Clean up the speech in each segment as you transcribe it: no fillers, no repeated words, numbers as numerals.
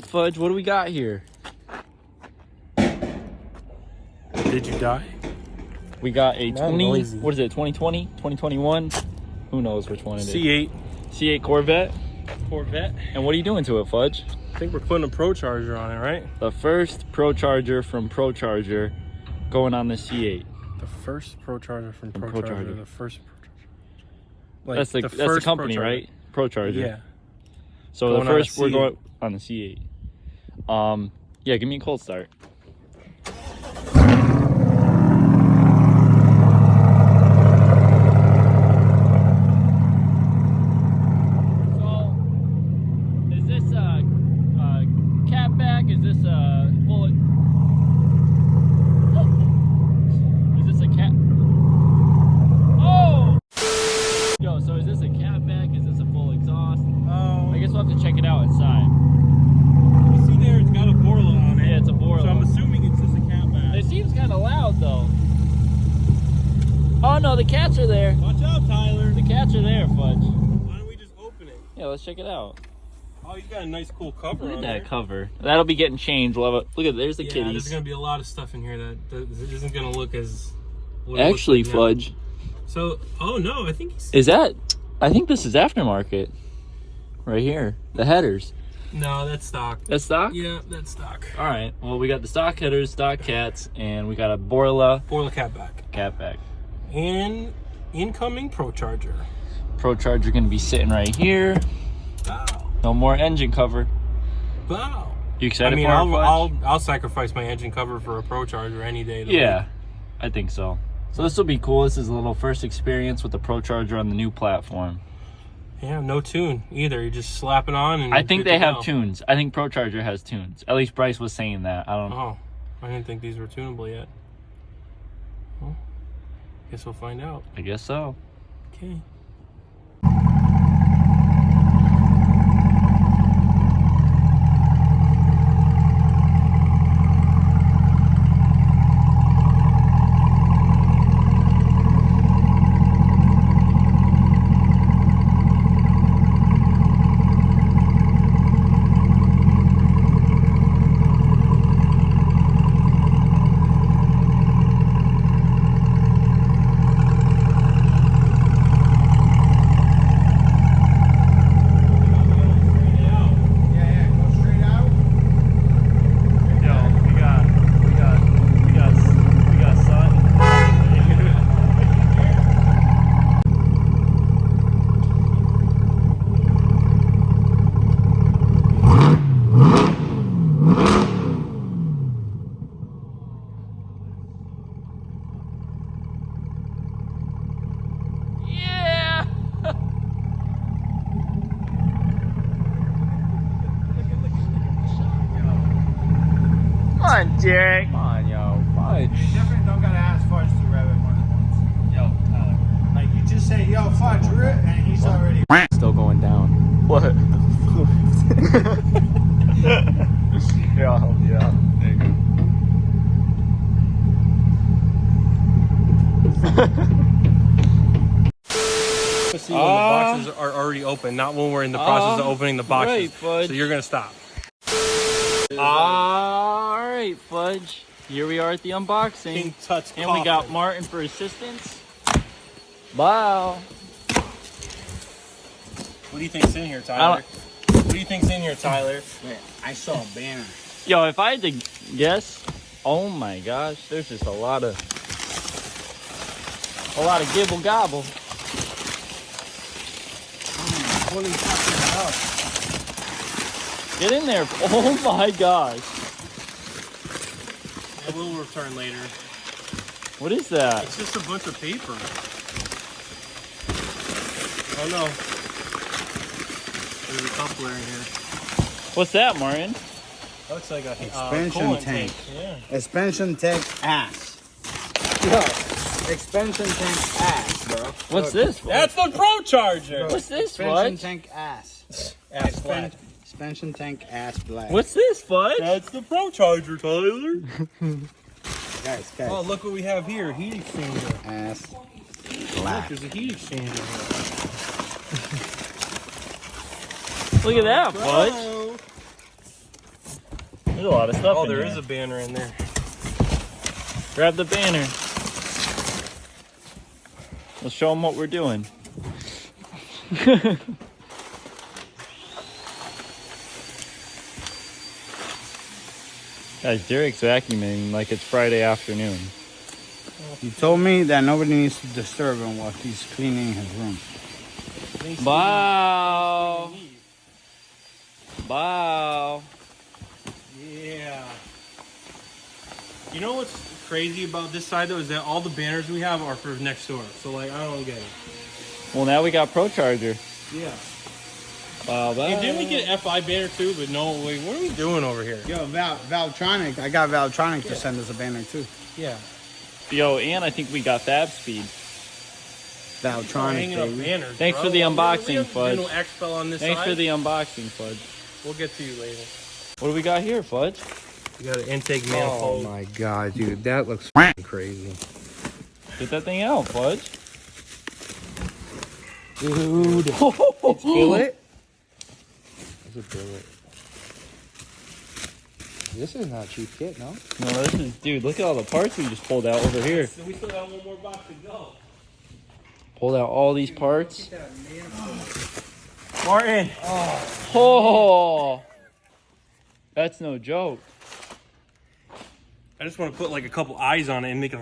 Fudge, what do we got here? Did you die? We got a Not 20, noisy. what is it, 2020, 2021? Who knows which one it is. C8. C8 Corvette. Corvette. And what are you doing to it, Fudge? I think we're putting a Procharger on it, right? The first Procharger from Procharger going on the C8. The first Procharger from From Procharger. Procharger. The first Procharger. Like That's the first company, Procharger. right? Procharger. Yeah. So Going the on a first we're C8. going on the C8. Yeah, give me a cold start. So, is this a catback? Is this a full? Is this a cat? Oh! Yo, so is this a catback? Is this a full exhaust? Oh. I guess we'll have to check it out inside. You see there, it's got a Borla on it. Yeah, it's a Borla. So I'm assuming it's just a catback. It seems kind of loud though. Oh no, the cats are there. Watch out, Tyler. The cats are there, Fudge. Why don't we just open it? Yeah, let's check it out. Oh, you got a nice cool cover Look at on that there. cover. That'll be getting changed. We'll have a, look at there's the Yeah, kitties. there's gonna be a lot of stuff in here that isn't gonna look as. what it looks Actually, like now. Fudge, So, oh no, I think he's. is that? I think this is aftermarket. Right here, the headers. No, that's stock. That's stock. Yeah, that's stock. All right. Well, we got the stock headers, stock cats, and we got a Borla Borla catback. catback. And incoming Procharger. Procharger gonna be sitting right here. Wow. No more engine cover. Wow. You excited I mean, for it, Fudge? I'll sacrifice my engine cover for a Procharger any day. Yeah, I think so. So this will be cool. This is a little first experience with the Procharger on the new platform. Yeah, no tune either. You just slap it on and I think good they to have go. tunes. I think Procharger has tunes. At least Bryce was saying that. I don't know. Oh, I didn't think these were tunable yet. Well, guess we'll find out. I guess so. Okay. Yeah! Come on, Derek. Come on, yo, Fudge. You definitely don't gotta ask Fudge to rev it more than once. Yo, Tyler. Like you just say, yo, Fudge, rev, and he's already. Still going down. What? Yeah. There you go. See when the boxes are already open, not when we're in the process of opening the boxes. right, Fudge. So you're gonna stop. All right, Fudge. Here we are at the unboxing. King Tut's And we got coffin. Martin for assistance. Wow. What do you think's in here, Tyler? What do you think's in here, Tyler? Wait, I saw a banner. Yo, if I had to guess, oh my gosh, there's just a lot of gibble gobble. Get in there. Oh my gosh. I will return later. What is that? It's just a bunch of paper. Oh no. There's a coupler in here. What's that, Martin? Looks like a Expansion coolant tank. Yeah. Expansion tank ass. Yo, expansion tank ass, bro. What's this? That's the Procharger. What's this, Expansion Fudge? tank ass. Ass flat. Expansion tank ass black. What's this, Fudge? That's the Procharger, Tyler. Guys, Oh, look what we have here. Heat exchanger. ass Look, black. there's a heat exchanger Look at that, here. Fudge. Bro. There's a lot of stuff Oh, in there here. is a banner in there. Grab the banner. Let's show them what we're doing. Guys, Derek's vacuuming like it's Friday afternoon. He told me that nobody needs to disturb him while he's cleaning his room. Wow. Wow. Yeah. You know what's crazy about this side though is that all the banners we have are for next door. So like I don't get it. Well, now we got Procharger. Yeah. Wow, Hey, didn't we get FI banner too? But no, wait, what are we doing over here? Yo, Valtronic. I got Valtronic to send us a banner too. Yeah. Yo, and I think we got Fab Speed. Valtronic, Hanging up baby. banners. Thanks bro. for the unboxing, We have Fudge. no Expel on this Thanks side. for the unboxing, Fudge. We'll get to you later. What do we got here, Fudge? We got an intake Oh manifold. my god, dude, that looks crazy. Get that thing out, Fudge. Dude. It's Billet? It's a billet. This is not cheap kit, no? No, this is, dude, look at all the parts we just pulled out over here. So we still got one more box to go. Pulled out all these parts. Martin. Oh, that's no joke. I just want to put like a couple eyes on it and make it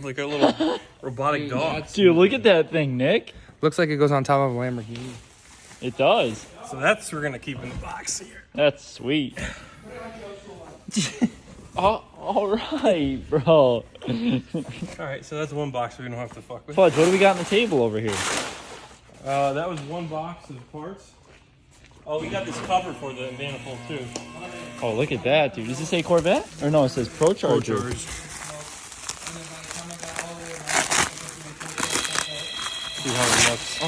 like a little robotic dog. Dude, look at that thing, Nick. Looks like it goes on top of a Lamborghini. It does. So that's we're gonna keep in the box here. That's sweet. Oh, all right, bro. All right, so that's one box we don't have to fuck with. Fudge, what do we got on the table over here? That was one box of parts. Oh, we got this cover for the manifold too. Oh, look at that, dude. Does it say Corvette? Or no, it says Procharger. See how it looks.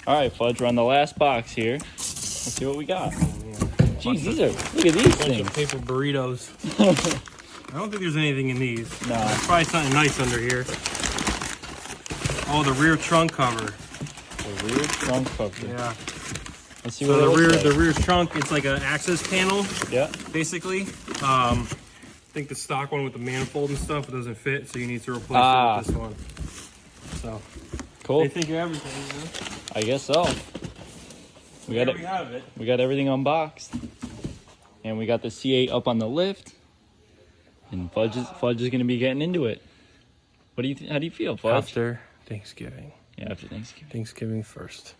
All right, Fudge, we're on the last box here. Let's see what we got. Jeez, these are, look at these Bunch things. of paper burritos. I don't think there's anything in these. Nah. There's probably something nice under here. Oh, the rear trunk cover. The rear trunk cover. Yeah. Let's see So what it looks the like. rear trunk, it's like an access panel, Yeah. basically. I think the stock one with the manifold and stuff doesn't fit, so you need to replace it with this one. So Cool. they think of everything, you know? I guess so. We got There it. we have it. We got everything unboxed, and we got the C8 up on the lift. And Fudge is gonna be getting into it. What do you? How do you feel, Fudge? After Thanksgiving. Yeah, after Thanksgiving. Thanksgiving first.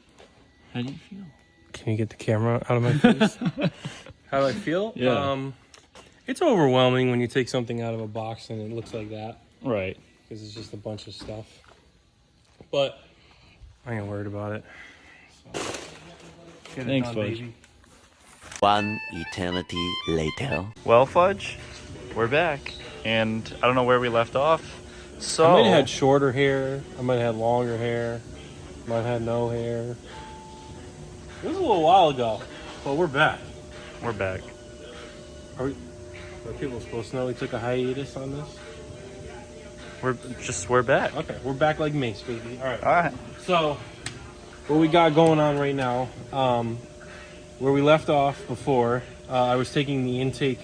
How do you feel? Can you get the camera out of my face? How do I feel? Yeah. It's overwhelming when you take something out of a box and it looks like that, Right. because it's just a bunch of stuff. But I ain't worried about it. So, get it Thanks, done, Fudge. baby. One eternity later. Well, Fudge, we're back, and I don't know where we left off. So I might have had shorter hair. I might have had longer hair. Might have had no hair. It was a little while ago, but we're back. we're back. Are people supposed to know we took a hiatus on this? We're back. Okay, we're back like Mace, baby. All right. All right. So, what we got going on right now, where we left off before, I was taking the intake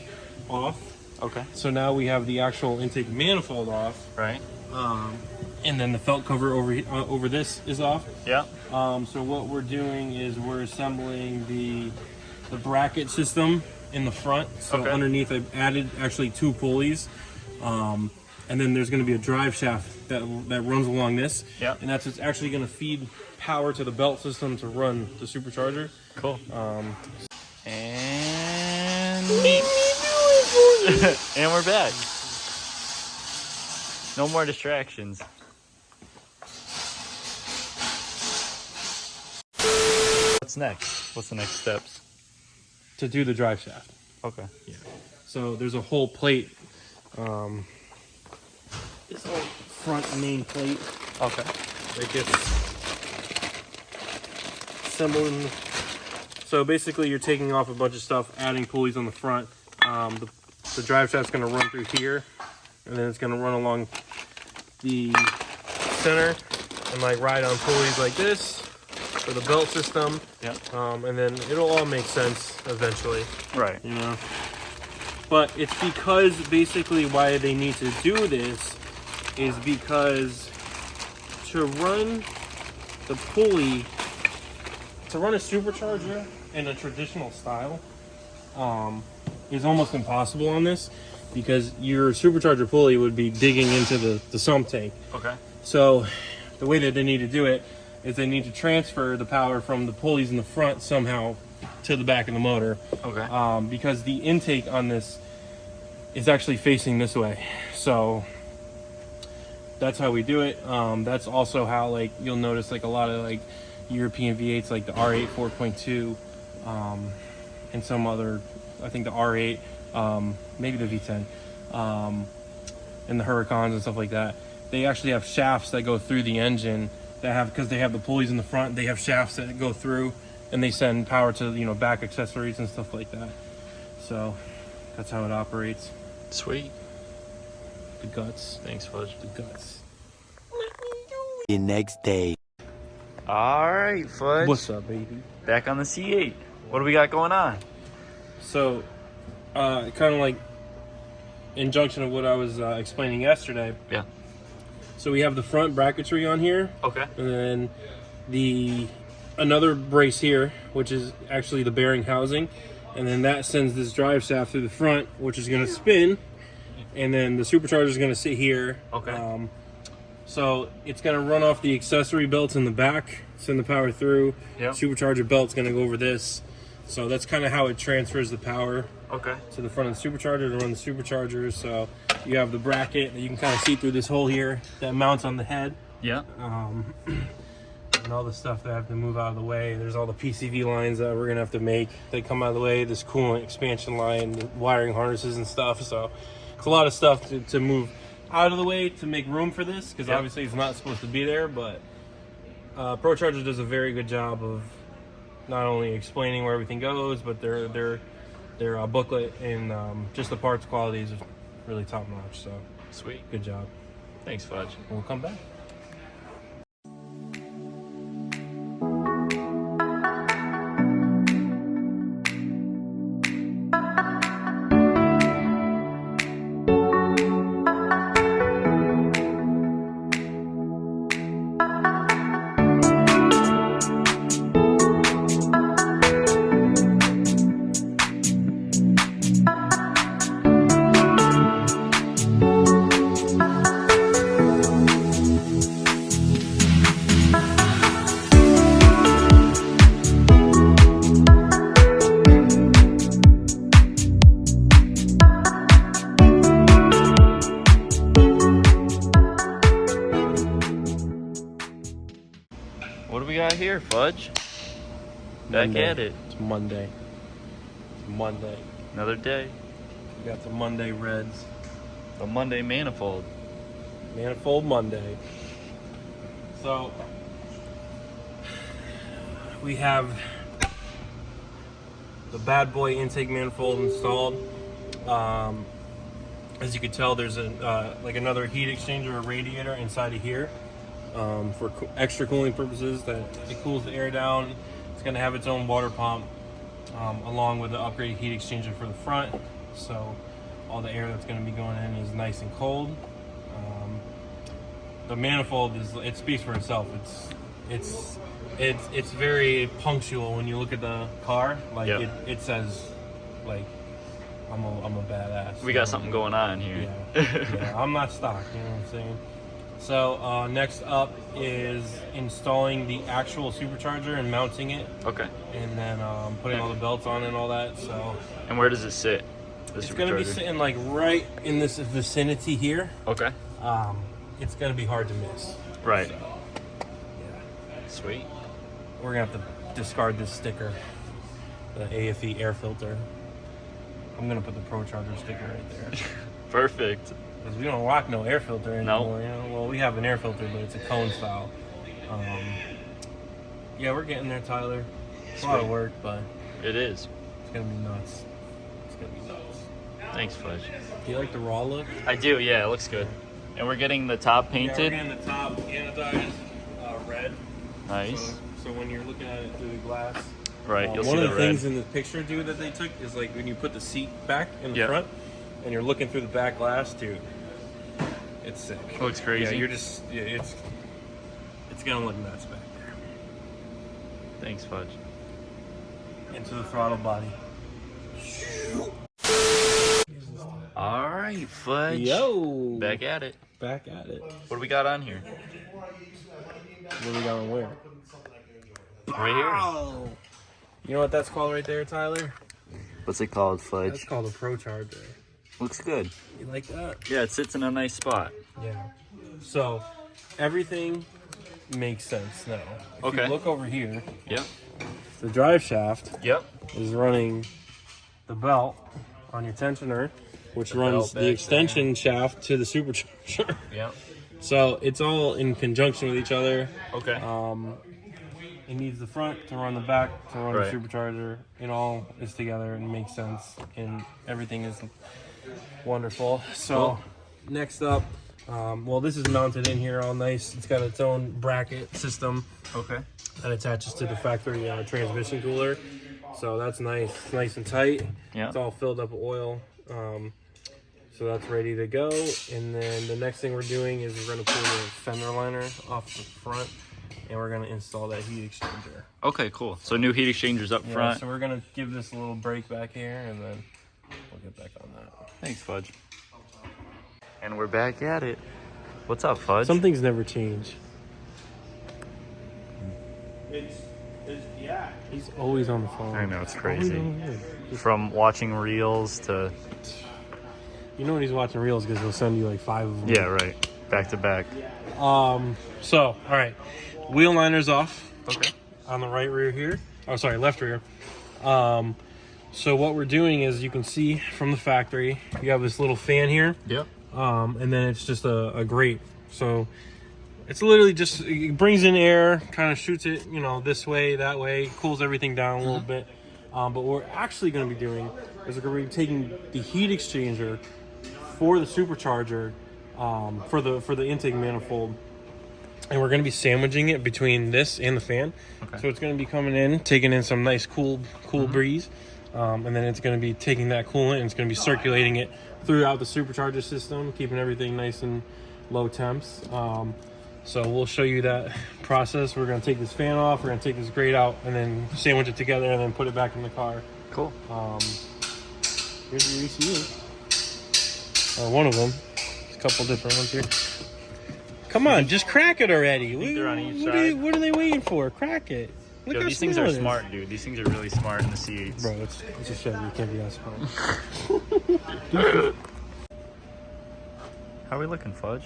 off. Okay. So now we have the actual intake manifold off. Right. And then the felt cover over this is off. Yeah. So what we're doing is we're assembling the bracket system in the front. So Okay. underneath I've added actually 2 pulleys. And then there's going to be a drive shaft that runs along this. Yeah. And that's what's actually going to feed power to the belt system to run the supercharger. Cool. Um, And and we're back. No more distractions. What's next? What's the next steps? to do the drive shaft. Okay. So there's a whole plate. This whole front main plate Okay. that gets assembled in. So basically you're taking off a bunch of stuff, adding pulleys on the front. The drive shaft's going to run through here, and then it's going to run along the center and like ride on pulleys like this. for the belt system. Yeah. And then it'll all make sense eventually, Right. you know. But it's because basically why they need to do this is because to run the pulley, to run a supercharger in a traditional style is almost impossible on this, because your supercharger pulley would be digging into the sump tank. Okay. So the way that they need to do it is they need to transfer the power from the pulleys in the front somehow to the back of the motor. Okay. Because the intake on this is actually facing this way. So that's how we do it. That's also how, like, you'll notice like a lot of like European V8s, like the R8 4.2, and some other, I think the R8, maybe the V10, and the Huracans and stuff like that. They actually have shafts that go through the engine that have, because they have the pulleys in the front, they have shafts that go through and they send power to, you know, back accessories and stuff like that. So that's how it operates. Sweet. The guts. Thanks, Fudge. The guts. The next day. All right, Fudge. What's up, baby? Back on the C8. What do we got going on? So, kind of like in junction of what I was explaining yesterday. Yeah. So we have the front bracketry on here, Okay. and then another brace here, which is actually the bearing housing, and then that sends this drive shaft through the front, which is going to spin, and then the supercharger is going to sit here. Okay. So it's going to run off the accessory belts in the back, send the power through. Yep. Supercharger belt's going to go over this. So that's kind of how it transfers the power Okay. to the front of the supercharger to run the superchargers. So you have the bracket that you can kind of see through this hole here that mounts on the head. Yeah. And all the stuff that I have to move out of the way. There's all the PCV lines that we're gonna have to make. They come out of the way. This coolant expansion line, the wiring harnesses and stuff. So it's a lot of stuff to move out of the way to make room for this, because obviously it's not supposed to be there. But ProCharger does a very good job of not only explaining where everything goes, but their booklet and just the parts quality is really top notch. So Sweet. good job. Thanks, Fudge. We'll come back. What do we got here, Fudge? Back Monday. at it. It's Monday. It's Monday. Another day. We got the Monday Reds. The Monday manifold. Manifold Monday. So we have the bad boy intake manifold installed. As you can tell, there's like another heat exchanger or radiator inside of here for extra cooling purposes. That it cools the air down. It's going to have its own water pump along with the upgraded heat exchanger for the front. So all the air that's going to be going in is nice and cold. The manifold it speaks for itself. It's very punctual when you look at the car. Like Yep. it says, like, I'm a badass. We got something going on here. Yeah, I'm not stock, you know what I'm saying? So next up is installing the actual supercharger and mounting it, Okay. and then putting all the belts on and all that. So And where does it sit? The it's gonna be supercharger? sitting like right in this vicinity here. Okay. It's gonna be hard to miss. Right. So, yeah. Sweet. We're gonna have to discard this sticker, the AFE air filter. I'm gonna put the ProCharger sticker right there. Perfect. Because we don't rock no air filter anymore. Nope. You know? Well, we have an air filter, but it's a cone style. Yeah, we're getting there, Tyler. It's a lot of Sweet. work, but It is. it's gonna be nuts. It's gonna be nuts. Thanks, Fudge. Do you like the raw look? I do, yeah, it looks good. And we're getting the top Yeah, we're painted. getting the top anodized red. Nice. So So when you're looking at it through the glass, Right, you'll see one of the the red. things in the picture, dude, that they took is like when you put the seat back in the Yep. front, and you're looking through the back glass, dude. It's sick. Looks crazy. Yeah, you're just it's gonna look nuts back there. Thanks, Fudge. Into the throttle body. All right, Fudge. Yo, Back at it. back at it. What do we got on here? What do we got on where? Right here. Oh. You know what that's called right there, Tyler? What's it called, That's Fudge? called a Pro Charger. Looks good. You like that? Yeah, it sits in a nice spot. Yeah. So everything makes sense now. If Okay. you look over here, Yep. the drive shaft Yep. is running the belt on your tensioner, which runs belt the back extension shaft to the supercharger. Yep. So it's all in conjunction with each other. Okay. It needs the front to run the back to run Right. the supercharger. It all is together and makes sense, and everything is wonderful. So Cool. next up, well, this is mounted in here all nice. It's got its own bracket system Okay. that attaches to the factory transmission cooler. So that's nice and tight. Yeah. It's all filled up with oil. So that's ready to go. And then the next thing we're doing is we're going to pull the fender liner off the front, and we're going to install that heat exchanger. Okay, cool. So new heat exchangers up Yeah, front. so we're going to give this a little break back here, and then we'll get back on that. Thanks, Fudge. And we're back at it. What's up, Fudge? Some things never change. Yeah. He's always on the phone. I know, it's Always crazy. on the phone. From watching reels to... You know when he's watching reels because he'll send you like 5 of them. Yeah, right. Back to back. So, all right. Wheel liner's off. Okay. On the right rear here. Oh, sorry, left rear. So what we're doing is you can see from the factory, you have this little fan here. Yep. And then it's just a grate. So it's literally just, it brings in air, kind of shoots it, you know, this way, that way, cools everything down a little bit. But what we're actually going to be doing is we're going to be taking the heat exchanger for the supercharger, for the intake manifold, and we're going to be sandwiching it between this and the fan. Okay. So it's going to be coming in, taking in some nice cool breeze, and then it's going to be taking that coolant and it's going to be circulating it throughout the supercharger system, keeping everything nice and low temps. So we'll show you that process. We're going to take this fan off, we're going to take this grate out, and then sandwich it together and then put it back in the car. Cool. Here's your ECU. Or one of them. There's a couple different ones here. Come on, just crack it already. think they're on each What side. are they waiting for? Crack it. Look Yo, how these things small are it is. smart, dude. These things are really smart in the C8s. Bro, it's a Chevy. You can't be that smart. How are we looking, Fudge?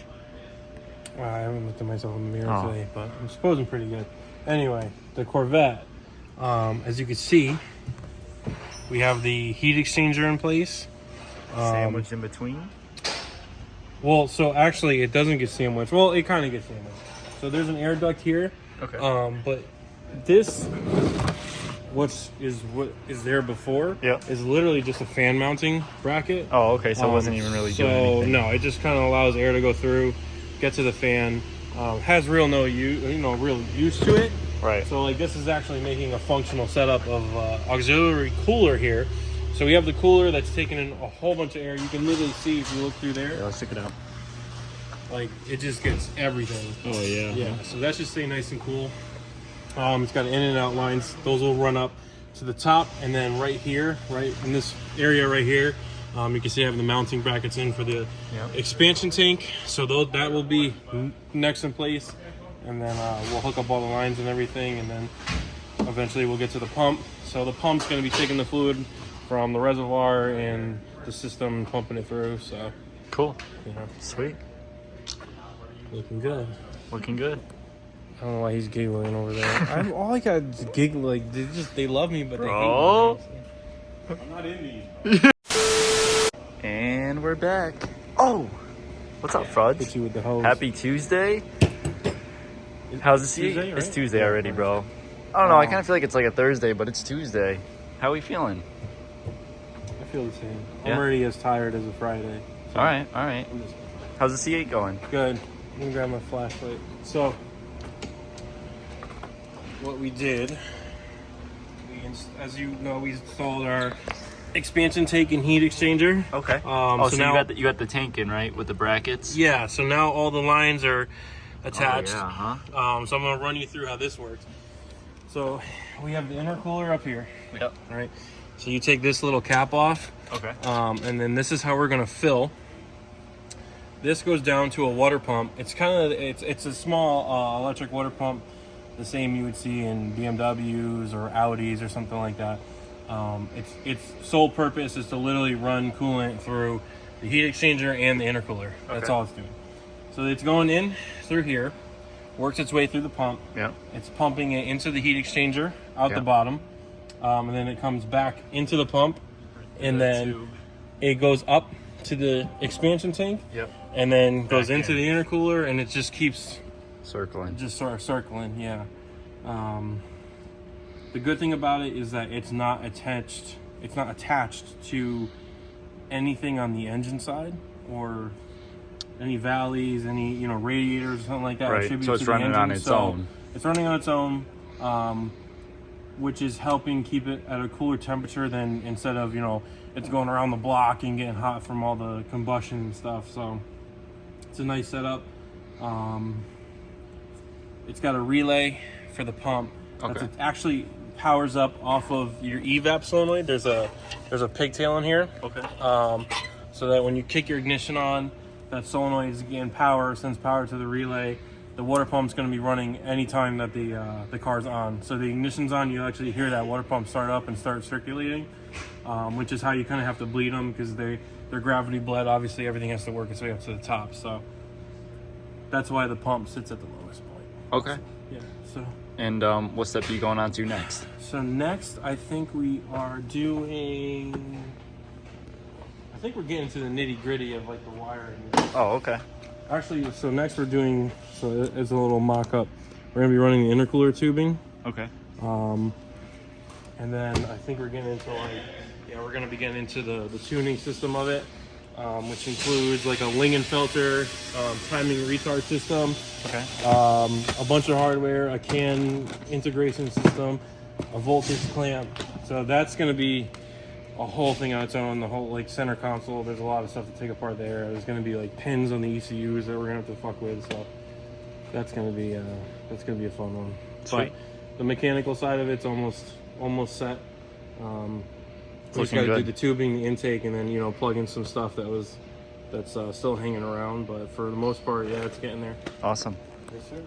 I haven't looked at myself in the mirror Oh. today, but I'm supposing pretty good. Anyway, the Corvette. As you can see, we have the heat exchanger in place. Sandwiched in between? Well, so actually it doesn't get sandwiched. Well, it kind of gets sandwiched. So there's an air duct here. Okay. But this, what is there before, Yep. is literally just a fan mounting bracket. Oh, okay. So it wasn't even really doing anything. No, it just kind of allows air to go through, get to the fan. Has real use to it. Right. So like this is actually making a functional setup of auxiliary cooler here. So we have the cooler that's taking in a whole bunch of air. You can literally see if you look through there, Yeah, let's check it out. like it just gets everything. Oh, yeah. Yeah, so that should stay nice and cool. It's got in and out lines. Those will run up to the top, and then right here, right in this area right here, you can see I have the mounting brackets in for the expansion tank. So that will be next in place, and then we'll hook up all the lines and everything, and then eventually we'll get to the pump. So the pump's going to be taking the fluid from the reservoir and the system, pumping it through. So Cool. you know, Sweet. looking good. Looking good. I don't know why he's giggling over there. All I got is giggle. Like they love me, but Bro. they hate me. I'm not in these. And we're back. Oh! What's up, Fudge? Hit you with the hose. Happy Tuesday. How's the C8? Tuesday, right? It's Tuesday already, bro. I don't know. I kind of feel like it's like a Thursday, but it's Tuesday. How are we feeling? I feel the same. Yeah? I'm already as tired as a Friday. So All right, all right. I'm just How's the C8 going? good. I'm gonna grab my flashlight. So what we did, as you know, we installed our expansion tank and heat exchanger. Okay. So now you got the tank in, right, with the brackets? yeah. So now all the lines are attached. Oh, yeah, huh? So I'm gonna run you through how this works. So we have the intercooler up here. Yep. All right. So you take this little cap off. Okay. And then this is how we're gonna fill. This goes down to a water pump. It's it's a small electric water pump, the same you would see in BMWs or Audis or something like that. Its sole purpose is to literally run coolant through the heat exchanger and the intercooler. That's all it's doing. So it's going in through here, works its way through the pump. Yeah. It's pumping it into the heat exchanger out the bottom, and then it comes back into the pump, and then it goes up to the expansion tank. Yep. And then goes into the intercooler, and it just keeps Circling. just sort of circling. Yeah. The good thing about it is that it's not attached. It's not attached to anything on the engine side or any valleys, any radiators or something like that. Right. It should be So it's to the running engine. on its So own. It's running on its own, which is helping keep it at a cooler temperature than instead of it's going around the block and getting hot from all the combustion and stuff. So it's a nice setup. It's got a relay for the pump. Okay. It actually powers up off of your evap solenoid. There's a pigtail in here. Okay. So that when you kick your ignition on, that solenoid is getting power, sends power to the relay. The water pump's going to be running anytime that the car's on. So the ignition's on, you actually hear that water pump start up and start circulating, which is how you kind of have to bleed them because they're gravity bled. Obviously, everything has to work its way up to the top. So that's why the pump sits at the lowest point. Okay. Yeah. So. And what step are you going on to next? So next, I think we are doing. I think we're getting to the nitty gritty of like the wiring. Oh, okay. Actually, so next we're doing. So it's a little mock-up. We're gonna be running the intercooler tubing. Okay. And then I think we're getting into we're gonna be getting into the tuning system of it, which includes like a Lingenfelter timing retard system. Okay. A bunch of hardware, a CAN integration system, a voltage clamp. So that's going to be a whole thing on its own. The whole center console. There's a lot of stuff to take apart there. There's going to be pins on the ECUs that we're going to have to fuck with. So that's going to be a fun one. Sweet. But the mechanical side of it's almost set. We just got to do the tubing, the intake, and then plug in some stuff that's still hanging around. But for the most part, yeah, it's getting there. Awesome. Yes, sir.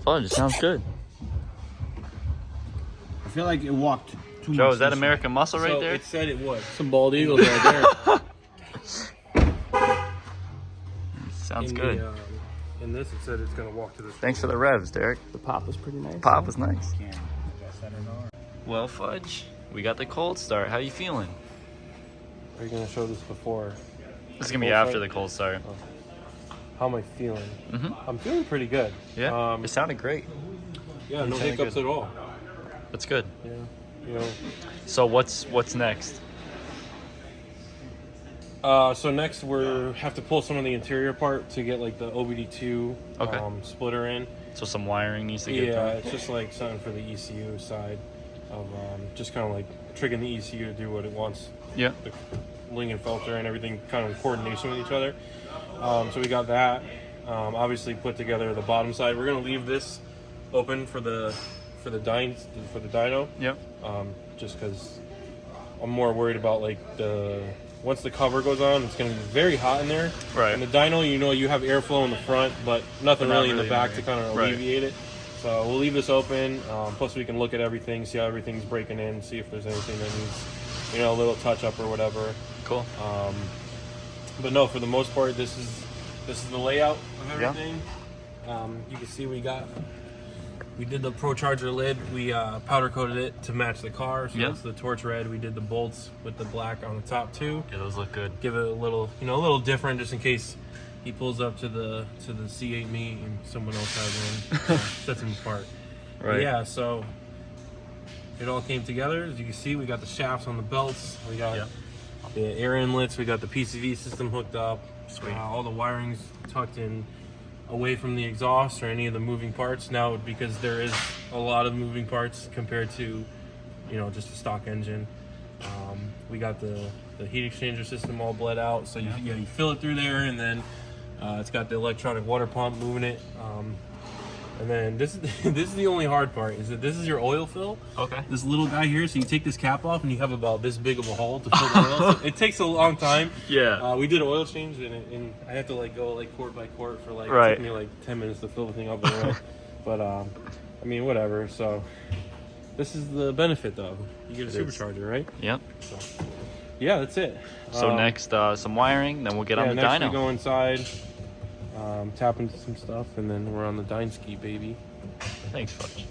Fudge, sounds good. I feel like it walked too much. Joe, is that this American Muscle right So there? it said it was. Some bald eagles right there. Sounds In good. the, in this, it said it's going to walk to the. Thanks for the revs, Derek. The pop was pretty nice. Pop was nice. Can adjust that or not. Well, Fudge, we got the cold start. How you feeling? Are you going to show this before? This is gonna be Cold after start? the cold start. How am I feeling? Mm-hmm. I'm feeling pretty good. Yeah, it sounded great. Yeah, no sounded hiccups good. at all. That's good. Yeah, you know. So what's next? So next we have to pull some of the interior part to get like the OBD2 Okay. splitter in. So some wiring needs to get Yeah, done. it's just like something for the ECU side of just kind of like triggering the ECU to do what it wants. Yeah. The ling and filter and everything kind of in coordination with each other. So we got that. Obviously put together the bottom side. We're gonna leave this open for the dyno. Yep. Just because I'm more worried about like once the cover goes on, it's gonna be very hot in there. Right. And the dyno, you know, you have airflow in the front, but nothing But not really in the really back in to there. kind of Right. alleviate it. So we'll leave this open. Plus, we can look at everything, see how everything's breaking in, see if there's anything that needs, you know, a little touch up or whatever. Cool. But no, for the most part, this is the layout of Yeah. everything. You can see we did the Procharger lid. We powder coated it to match the car, so Yeah. that's the torch red. We did the bolts with the black on the top too. Yeah, those look good. Give it a little, you know, a little different, just in case he pulls up to the C8 meet and someone else has one. Sets him apart. But Right. yeah, so it all came together. As you can see, we got the shafts on the belts. We got Yeah. the air inlets. We got the PCV system hooked up. Sweet. All the wiring's tucked in away from the exhaust or any of the moving parts now, because there is a lot of moving parts compared to, you know, just a stock engine. We got the heat exchanger system all bled out, so you fill it through there, and then it's got the electronic water pump moving it. And then this is the only hard part, is that this is your oil fill. Okay. This little guy here, so you take this cap off and you have about this big of a hole to fill the oil. So it takes a long time. Yeah. We did an oil change, and I had to like go like quart by quart for like, Right. it took me like 10 minutes to fill the thing up with oil. But I mean, whatever. So this is the benefit though. You get a It is. supercharger, right? Yep. So yeah, that's it. So next, some wiring, then we'll get on the next dyno. we go inside, tap into some stuff, and then we're on the Dyne ski, baby. Thanks, Fudge.